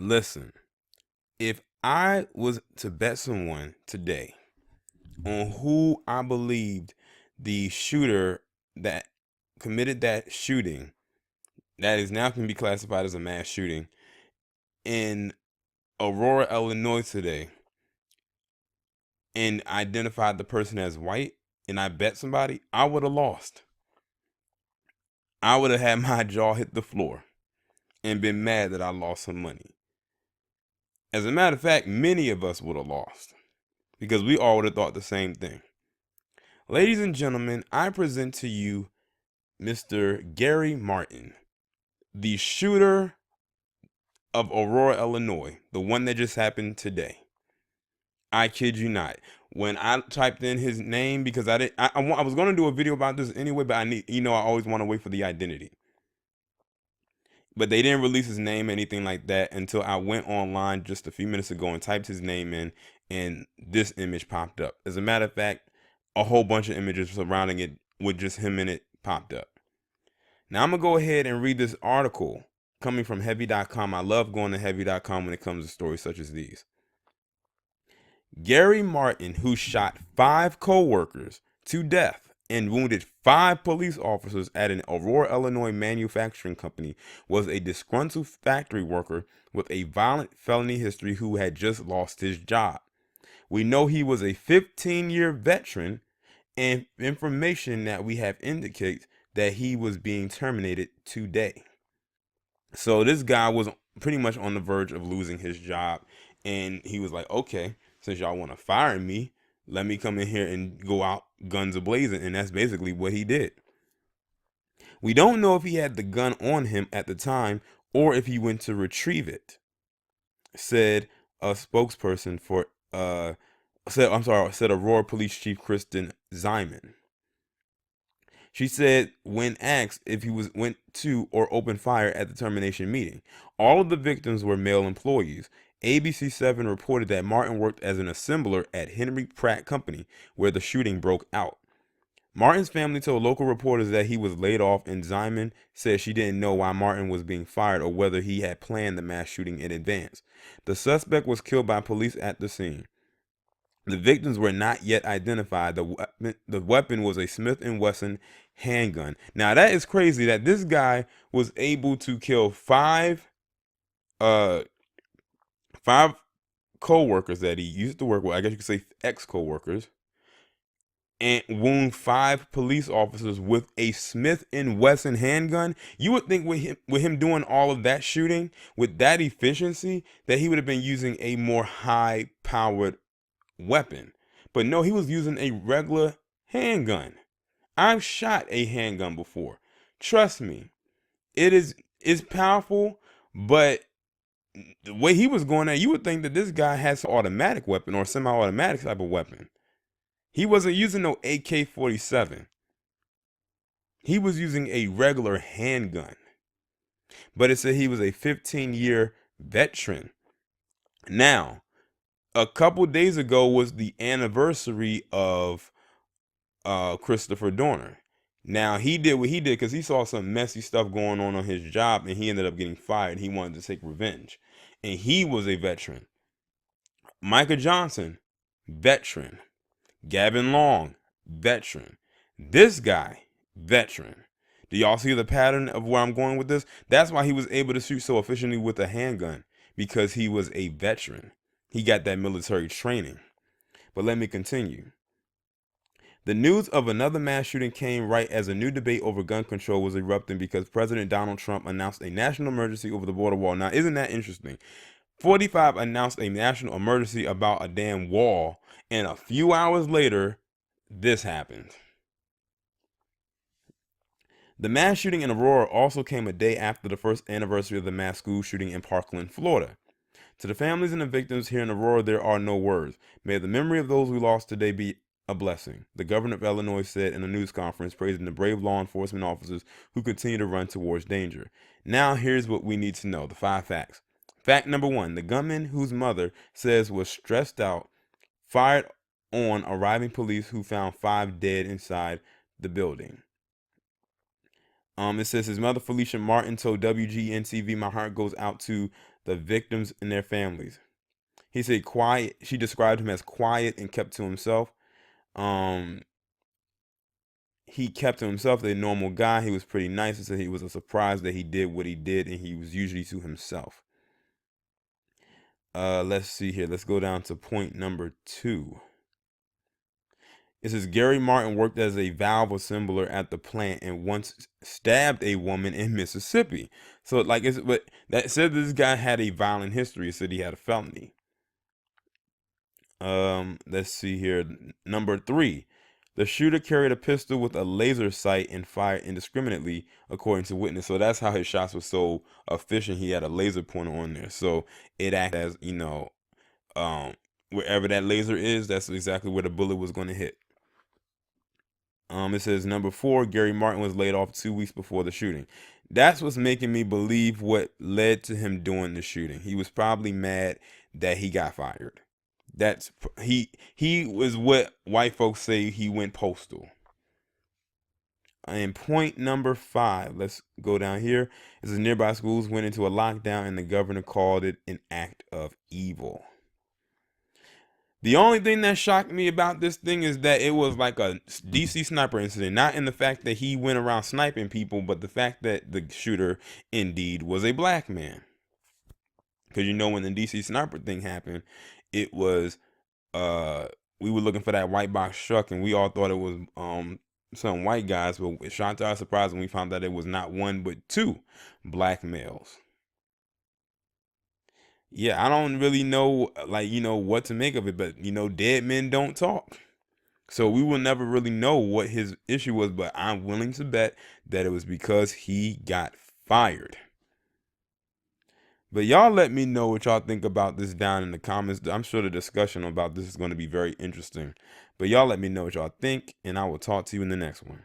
Listen, if I was to bet someone today on who I believed the shooter that committed that shooting that is now can be classified as a mass shooting in Aurora, Illinois today, and identified the person as white, and I bet somebody, I would have lost. I would have had my jaw hit the floor and been mad that I lost some money. As a matter of fact, many of us would have lost because we all would have thought the same thing. Ladies and gentlemen, I present to you Mr. Gary Martin, the shooter of Aurora, Illinois, the one that just happened today. I kid you not. When I typed in his name, because I was going to do a video about this anyway, but I always want to wait for the identity. But they didn't release his name, anything like that, until I went online just a few minutes ago and typed his name in, and this image popped up. As a matter of fact, a whole bunch of images surrounding it with just him in it popped up. Now I'm going to go ahead and read this article coming from heavy.com. I love going to heavy.com when it comes to stories such as these. Gary Martin, who shot 5 co-workers to death and wounded 5 police officers at an Aurora, Illinois manufacturing company, was a disgruntled factory worker with a violent felony history who had just lost his job. We know he was a 15-year veteran, and information that we have indicates that he was being terminated today. So this guy was pretty much on the verge of losing his job, and he was like, okay, since y'all want to fire me, let me come in here and go out guns a-blazing. And that's basically what he did. We don't know if he had the gun on him at the time or if he went to retrieve it, said a spokesperson for said Aurora Police Chief Kristen Zyman. She said when asked if he went to or opened fire at the termination meeting, all of the victims were male employees. ABC7 reported that Martin worked as an assembler at Henry Pratt Company, where the shooting broke out. Martin's family told local reporters that he was laid off, and Zyman said she didn't know why Martin was being fired or whether he had planned the mass shooting in advance. The suspect was killed by police at the scene. The victims were not yet identified. The weapon was a Smith & Wesson handgun. Now that is crazy that this guy was able to kill 5 co-workers that he used to work with, I guess you could say ex-co-workers, and wound 5 police officers with a Smith & Wesson handgun. You would think with him doing all of that shooting with that efficiency that he would have been using a more high-powered weapon. But no, he was using a regular handgun. I've shot a handgun before. Trust me, it's powerful, but the way he was going at, you would think that this guy has an automatic weapon or semi-automatic type of weapon. He wasn't using no AK-47. He was using a regular handgun. But it said he was a 15-year veteran. Now, a couple days ago was the anniversary of Christopher Dorner. Now, he did what he did because he saw some messy stuff going on his job, and he ended up getting fired. He wanted to take revenge, and he was a veteran. Micah Johnson, veteran. Gavin Long, veteran. This guy, veteran. Do y'all see the pattern of where I'm going with this? That's why he was able to shoot so efficiently with a handgun, because he was a veteran. He got that military training. But let me continue. The news of another mass shooting came right as a new debate over gun control was erupting because President Donald Trump announced a national emergency over the border wall. Now, isn't that interesting? 45 announced a national emergency about a damn wall, and a few hours later, this happened. The mass shooting in Aurora also came a day after the first anniversary of the mass school shooting in Parkland, Florida. To the families and the victims here in Aurora, there are no words. May the memory of those we lost today be a blessing, the governor of Illinois said in a news conference, praising the brave law enforcement officers who continue to run towards danger. Now, here's what we need to know, the 5 facts. Fact number 1, the gunman, whose mother says was stressed out, fired on arriving police who found 5 dead inside the building. It says his mother, Felicia Martin, told WGN-TV, "My heart goes out to the victims and their families." He said quiet. She described him as quiet and kept to himself. Um, he kept to himself, a normal guy. He was pretty nice. He said he was a surprise that he did what he did, and he was usually to himself. Let's see here. Let's go down to point number 2. It says Gary Martin worked as a valve assembler at the plant and once stabbed a woman in Mississippi. So like it's but that said this guy had a violent history. It said he had a felony. Let's see here. Number 3. The shooter carried a pistol with a laser sight and fired indiscriminately, according to witness. So that's how his shots were so efficient. He had a laser pointer on there, so it acted as um, wherever that laser is, that's exactly where the bullet was going to hit. It says number 4, Gary Martin was laid off 2 weeks before the shooting. That's what's making me believe what led to him doing the shooting. He was probably mad that he got fired. He was what white folks say, he went postal. And point number 5, let's go down here. It says nearby schools went into a lockdown and the governor called it an act of evil. The only thing that shocked me about this thing is that it was like a DC sniper incident. Not in the fact that he went around sniping people, but the fact that the shooter indeed was a black man. Because when the DC sniper thing happened, it was we were looking for that white box truck and we all thought it was some white guys, but shot to our surprise when we found that it was not one but 2 black males. Yeah, I don't really know, what to make of it, but dead men don't talk. So we will never really know what his issue was, but I'm willing to bet that it was because he got fired. But y'all let me know what y'all think about this down in the comments. I'm sure the discussion about this is going to be very interesting. But y'all let me know what y'all think, and I will talk to you in the next one.